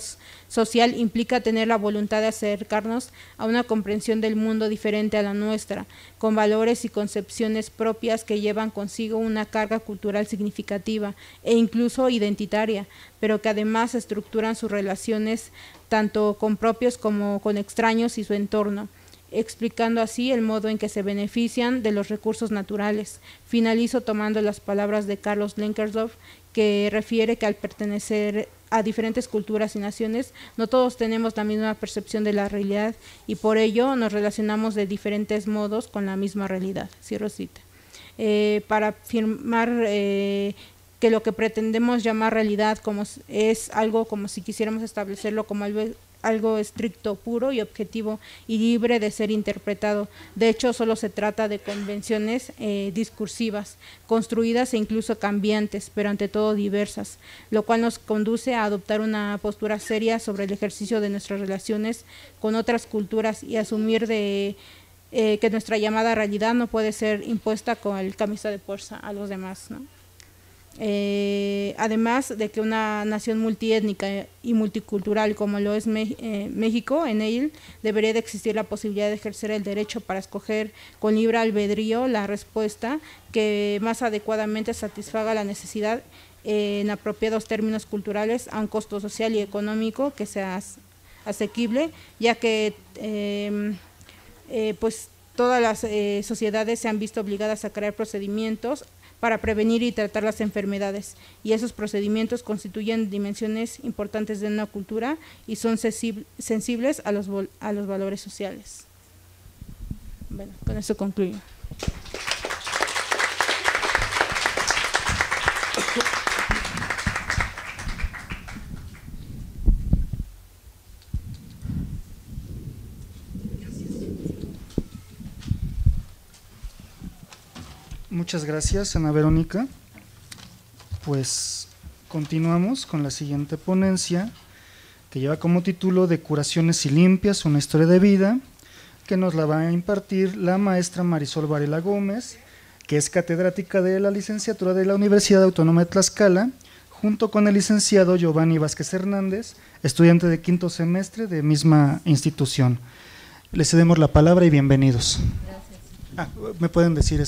social implica tener la voluntad de acercarnos a una comprensión del mundo diferente a la nuestra, con valores y concepciones propias que llevan consigo una carga cultural significativa e incluso identitaria, pero que además estructuran sus relaciones tanto con propios como con extraños y su entorno, explicando así el modo en que se benefician de los recursos naturales. Finalizo tomando las palabras de Carlos Lenkersdorf, que refiere que al pertenecer a diferentes culturas y naciones, no todos tenemos la misma percepción de la realidad y por ello nos relacionamos de diferentes modos con la misma realidad. Cierro cita. Para afirmar que lo que pretendemos llamar realidad es algo como si quisiéramos establecerlo como algo estricto, puro y objetivo y libre de ser interpretado. De hecho, solo se trata de convenciones discursivas, construidas e incluso cambiantes, pero ante todo diversas, lo cual nos conduce a adoptar una postura seria sobre el ejercicio de nuestras relaciones con otras culturas y asumir que nuestra llamada realidad no puede ser impuesta con el camisa de fuerza a los demás, ¿no? Además de que una nación multiétnica y multicultural como lo es México, en él debería de existir la posibilidad de ejercer el derecho para escoger con libre albedrío la respuesta que más adecuadamente satisfaga la necesidad en apropiados términos culturales a un costo social y económico que sea asequible, ya que pues todas las sociedades se han visto obligadas a crear procedimientos para prevenir y tratar las enfermedades, y esos procedimientos constituyen dimensiones importantes de una cultura y son sensibles a los valores sociales. Bueno, con eso concluyo. Muchas gracias, Ana Verónica. Pues continuamos con la siguiente ponencia, que lleva como título de Curaciones y Limpias, una historia de vida, que nos la va a impartir la maestra Marisol Varela Gómez, que es catedrática de la licenciatura de la Universidad Autónoma de Tlaxcala, junto con el licenciado Giovanni Vázquez Hernández, estudiante de 5º semestre de misma institución. Les cedemos la palabra y bienvenidos. ¿Me pueden decir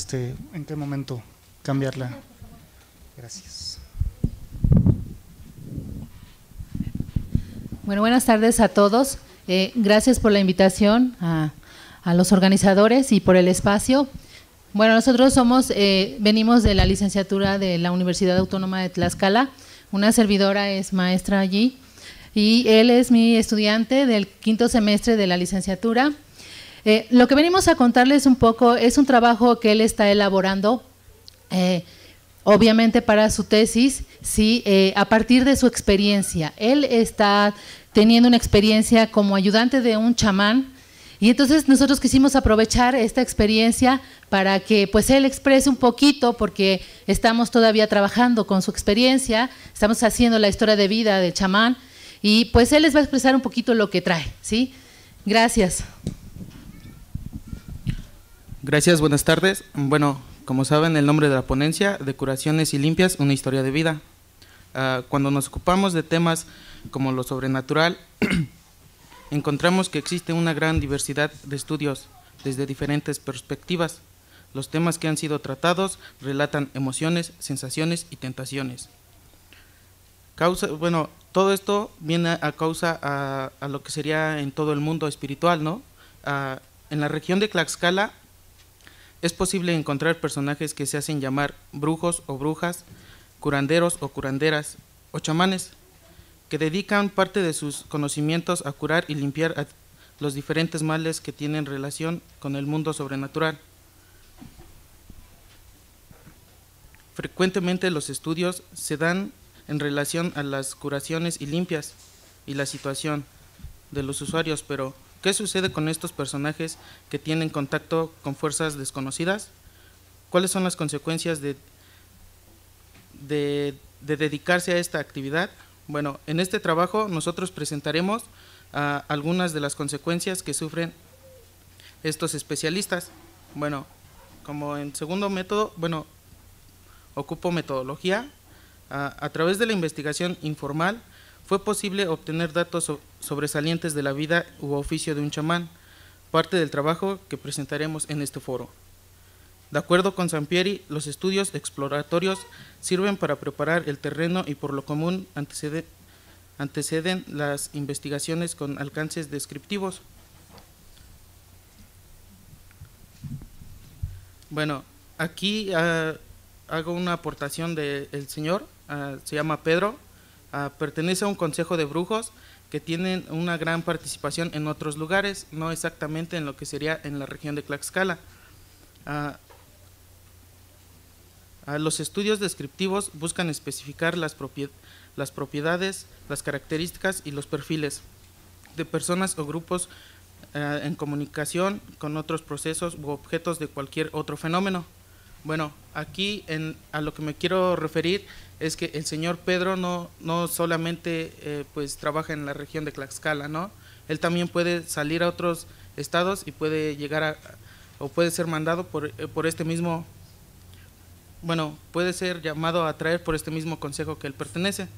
en qué momento cambiarla? Gracias. Bueno, buenas tardes a todos. Gracias por la invitación a los organizadores y por el espacio. Bueno, nosotros venimos de la licenciatura de la Universidad Autónoma de Tlaxcala. Una servidora es maestra allí y él es mi estudiante del 5º semestre de la licenciatura. Lo que venimos a contarles un poco es un trabajo que él está elaborando, obviamente para su tesis, sí, a partir de su experiencia. Él está teniendo una experiencia como ayudante de un chamán Y entonces nosotros quisimos aprovechar esta experiencia para que pues él exprese un poquito, porque estamos todavía trabajando con su experiencia, estamos haciendo la historia de vida del chamán, y pues él les va a expresar un poquito lo que trae, ¿sí? Gracias. Gracias, buenas tardes. Bueno, como saben, el nombre de la ponencia, de Curaciones y Limpias, una historia de vida. Cuando nos ocupamos de temas como lo sobrenatural, encontramos que existe una gran diversidad de estudios desde diferentes perspectivas. Los temas que han sido tratados relatan emociones, sensaciones y tentaciones. Todo esto viene a causa a lo que sería en todo el mundo espiritual, ¿no? En la región de Tlaxcala es posible encontrar personajes que se hacen llamar brujos o brujas, curanderos o curanderas, o chamanes, que dedican parte de sus conocimientos a curar y limpiar los diferentes males que tienen relación con el mundo sobrenatural. Frecuentemente los estudios se dan en relación a las curaciones y limpias y la situación de los usuarios, pero ¿qué sucede con estos personajes que tienen contacto con fuerzas desconocidas? ¿Cuáles son las consecuencias de dedicarse a esta actividad? Bueno, en este trabajo nosotros presentaremos algunas de las consecuencias que sufren estos especialistas. Bueno, como en segundo método, ocupo metodología. A través de la investigación informal fue posible obtener datos sobresalientes de la vida u oficio de un chamán, parte del trabajo que presentaremos en este foro. De acuerdo con Sampieri, los estudios exploratorios sirven para preparar el terreno y por lo común anteceden las investigaciones con alcances descriptivos. Bueno, aquí hago una aportación del señor, se llama Pedro, pertenece a un consejo de brujos que tienen una gran participación en otros lugares, no exactamente en lo que sería en la región de Tlaxcala. Los estudios descriptivos buscan especificar las propiedades, las características y los perfiles de personas o grupos en comunicación con otros procesos u objetos de cualquier otro fenómeno. Bueno, aquí a lo que me quiero referir es que el señor Pedro no solamente pues trabaja en la región de Tlaxcala, ¿no? Él también puede salir a otros estados y puede llegar o puede ser mandado por este mismo, puede ser llamado a traer por este mismo consejo que él pertenece.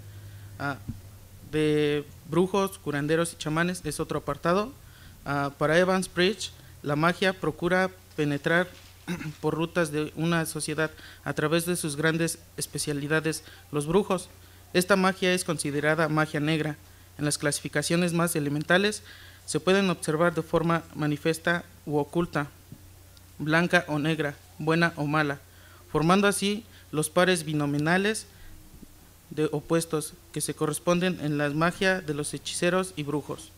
De brujos, curanderos y chamanes es otro apartado. Para Evans Bridge, la magia procura penetrar por rutas de una sociedad a través de sus grandes especialidades, los brujos. Esta magia es considerada magia negra. En las clasificaciones más elementales se pueden observar de forma manifiesta u oculta, blanca o negra, buena o mala, formando así los pares binominales de opuestos que se corresponden en la magia de los hechiceros y brujos.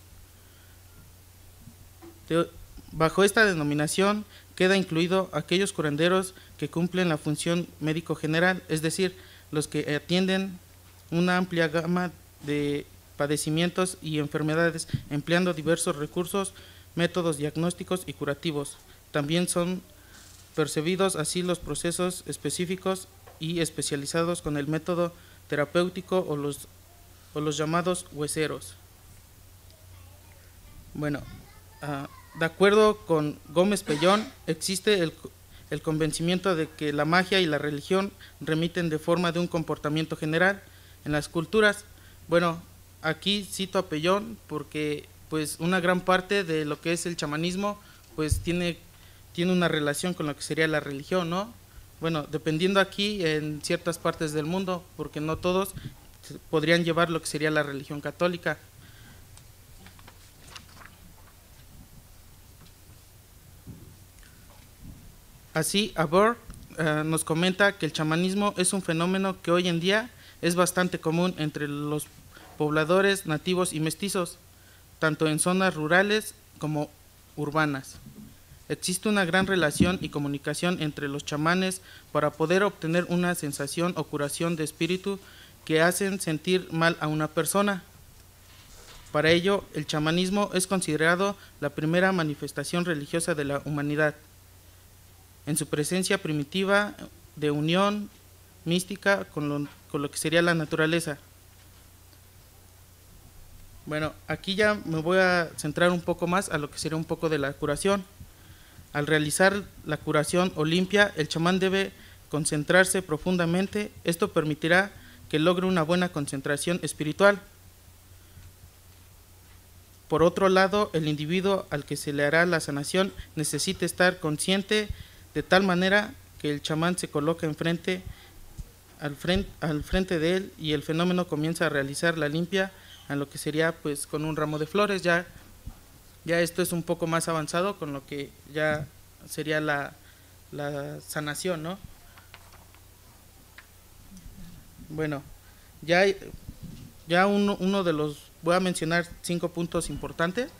Bajo esta denominación queda incluido aquellos curanderos que cumplen la función médico general, es decir, los que atienden una amplia gama de padecimientos y enfermedades, empleando diversos recursos, métodos diagnósticos y curativos. También son percibidos así los procesos específicos y especializados con el método terapéutico o los llamados hueseros. De acuerdo con Gómez Pellón, existe el convencimiento de que la magia y la religión remiten de forma de un comportamiento general en las culturas. Aquí cito a Pellón porque pues una gran parte de lo que es el chamanismo pues tiene una relación con lo que sería la religión, ¿no? Dependiendo aquí en ciertas partes del mundo, porque no todos podrían llevar lo que sería la religión católica. Así, Abor nos comenta que el chamanismo es un fenómeno que hoy en día es bastante común entre los pobladores nativos y mestizos, tanto en zonas rurales como urbanas. Existe una gran relación y comunicación entre los chamanes para poder obtener una sensación o curación de espíritu que hacen sentir mal a una persona. Para ello, el chamanismo es considerado la primera manifestación religiosa de la humanidad, en su presencia primitiva de unión mística con lo que sería la naturaleza. Bueno, aquí ya me voy a centrar un poco más a lo que sería un poco de la curación. Al realizar la curación o limpia, el chamán debe concentrarse profundamente. Esto permitirá que logre una buena concentración espiritual. Por otro lado, el individuo al que se le hará la sanación necesita estar consciente de tal manera que el chamán se coloca al frente de él y el fenómeno comienza a realizar la limpia a lo que sería pues con un ramo de flores. Ya esto es un poco más avanzado con lo que ya sería la sanación, ¿no? Bueno, ya uno de los, voy a mencionar 5 puntos importantes.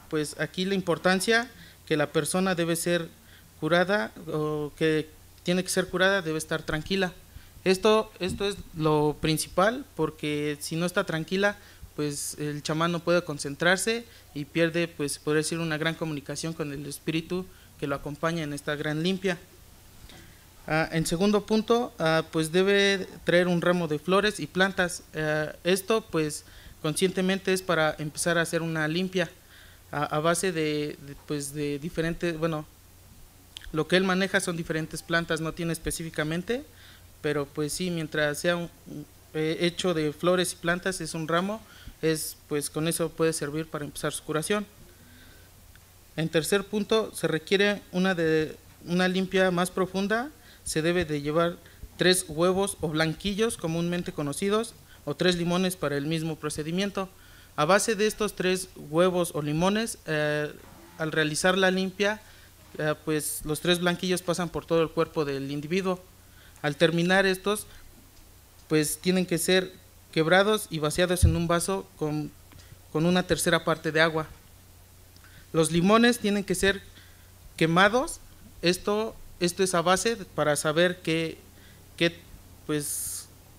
Pues aquí la importancia que la persona debe ser curada, o que tiene que ser curada, debe estar tranquila. Esto es lo principal, porque si no está tranquila, pues el chamán no puede concentrarse y pierde, pues podría decir, una gran comunicación con el espíritu que lo acompaña en esta gran limpia. En segundo punto, pues debe traer un ramo de flores y plantas. Esto pues conscientemente es para empezar a hacer una limpia a base de diferentes, bueno, lo que él maneja son diferentes plantas, no tiene específicamente, pero pues sí, mientras sea hecho de flores y plantas, es un ramo, pues con eso puede servir para empezar su curación. En tercer punto, se requiere una limpia más profunda. Se debe de llevar 3 huevos o blanquillos comúnmente conocidos, o 3 limones para el mismo procedimiento. A base de estos 3 huevos o limones, al realizar la limpia, pues los 3 blanquillos pasan por todo el cuerpo del individuo. Al terminar estos, pues tienen que ser quebrados y vaciados en un vaso con una tercera parte de agua. Los limones tienen que ser quemados. Esto es a base para saber qué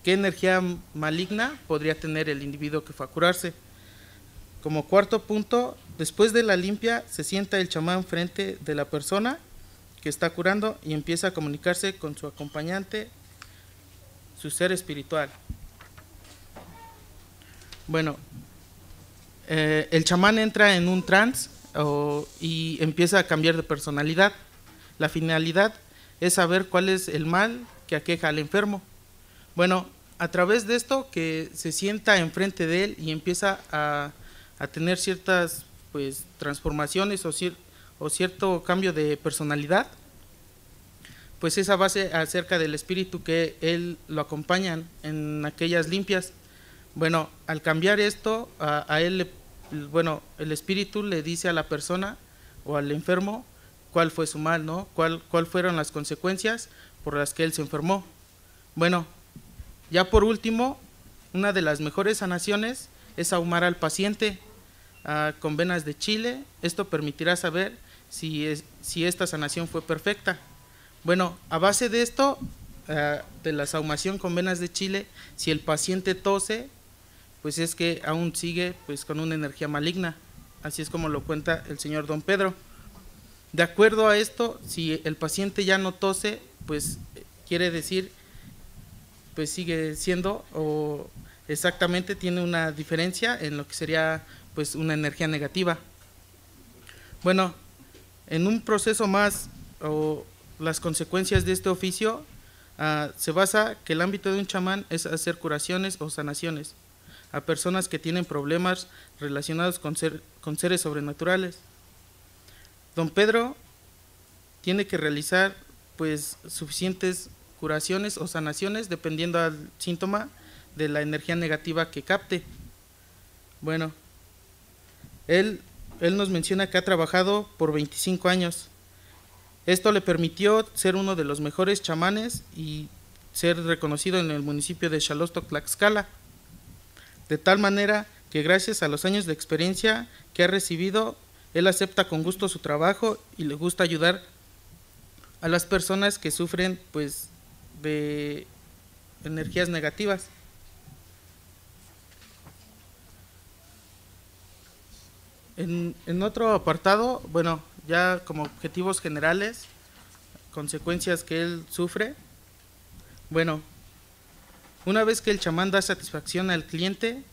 energía maligna podría tener el individuo que fue a curarse. Como cuarto punto, después de la limpia, se sienta el chamán frente de la persona que está curando y empieza a comunicarse con su acompañante, su ser espiritual. Bueno, el chamán entra en un trance y empieza a cambiar de personalidad. La finalidad es saber cuál es el mal que aqueja al enfermo. Bueno, a través de esto, que se sienta enfrente de él y empieza a tener ciertas pues transformaciones o cierto cambio de personalidad, pues esa base acerca del espíritu que él lo acompañan en aquellas limpias. Bueno, al cambiar esto, a él, el espíritu le dice a la persona o al enfermo cuál fue su mal, ¿no? Cuál fueron las consecuencias por las que él se enfermó. Bueno, ya por último, una de las mejores sanaciones es ahumar al paciente con venas de chile. Esto permitirá saber si esta sanación fue perfecta. Bueno, a base de esto, de la ahumación con venas de chile, si el paciente tose, pues es que aún sigue pues con una energía maligna. Así es como lo cuenta el señor Don Pedro. De acuerdo a esto, si el paciente ya no tose, pues quiere decir, pues sigue siendo, o exactamente tiene una diferencia en lo que sería pues una energía negativa. Bueno, en un proceso más, o las consecuencias de este oficio, se basa que el ámbito de un chamán es hacer curaciones o sanaciones a personas que tienen problemas relacionados con seres sobrenaturales. Don Pedro tiene que realizar pues suficientes curaciones o sanaciones dependiendo al síntoma de la energía negativa que capte. Bueno, él nos menciona que ha trabajado por 25 años. Esto le permitió ser uno de los mejores chamanes y ser reconocido en el municipio de Xalostoc, Tlaxcala, de tal manera que gracias a los años de experiencia que ha recibido, él acepta con gusto su trabajo y le gusta ayudar a las personas que sufren pues de energías negativas. En otro apartado, bueno, ya como objetivos generales, consecuencias que él sufre, bueno, una vez que el chamán da satisfacción al cliente,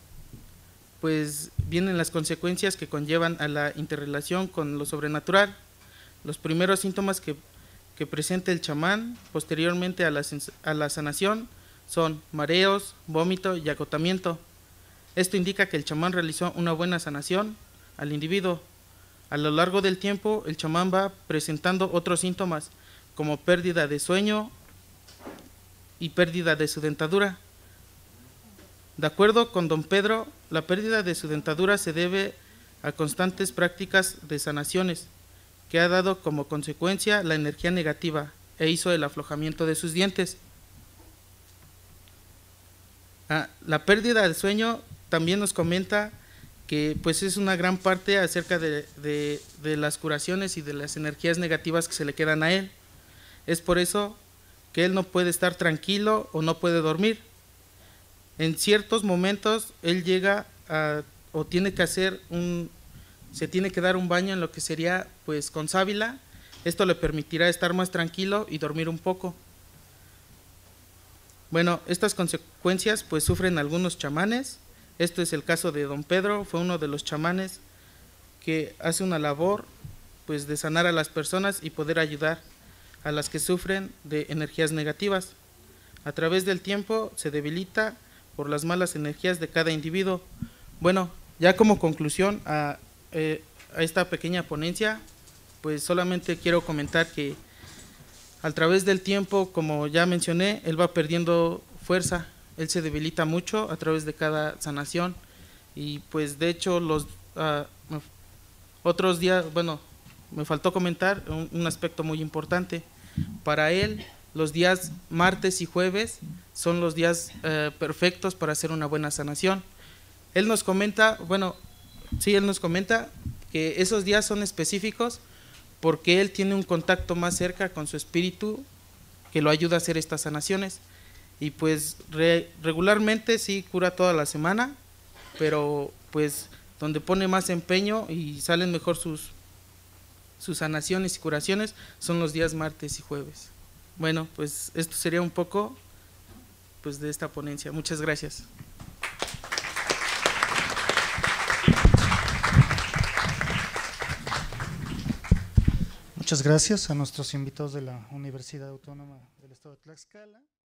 pues vienen las consecuencias que conllevan a la interrelación con lo sobrenatural. Los primeros síntomas que presenta el chamán posteriormente a la sanación son mareos, vómito y agotamiento. Esto indica que el chamán realizó una buena sanación al individuo. A lo largo del tiempo, el chamán va presentando otros síntomas, como pérdida de sueño y pérdida de su dentadura. De acuerdo con don Pedro, la pérdida de su dentadura se debe a constantes prácticas de sanaciones, que ha dado como consecuencia la energía negativa e hizo el aflojamiento de sus dientes. La pérdida de sueño también nos comenta que pues es una gran parte acerca de las curaciones y de las energías negativas que se le quedan a él. Es por eso que él no puede estar tranquilo o no puede dormir. En ciertos momentos él llega o tiene que se tiene que dar un baño en lo que sería pues con sábila. Esto le permitirá estar más tranquilo y dormir un poco. Bueno, estas consecuencias pues sufren algunos chamanes. Esto es el caso de don Pedro, fue uno de los chamanes que hace una labor pues de sanar a las personas y poder ayudar a las que sufren de energías negativas. A través del tiempo se debilita por las malas energías de cada individuo. Bueno, ya como conclusión a esta pequeña ponencia, pues solamente quiero comentar que a través del tiempo, como ya mencioné, él va perdiendo fuerza, él se debilita mucho a través de cada sanación y pues de hecho los otros días, bueno, me faltó comentar un aspecto muy importante. Para él, los días martes y jueves son los días perfectos para hacer una buena sanación. Él nos comenta, que esos días son específicos porque él tiene un contacto más cerca con su espíritu que lo ayuda a hacer estas sanaciones. Y pues regularmente sí cura toda la semana, pero pues donde pone más empeño y salen mejor sus sanaciones y curaciones son los días martes y jueves. Bueno, pues esto sería un poco pues de esta ponencia. Muchas gracias. Muchas gracias a nuestros invitados de la Universidad Autónoma del Estado de Tlaxcala.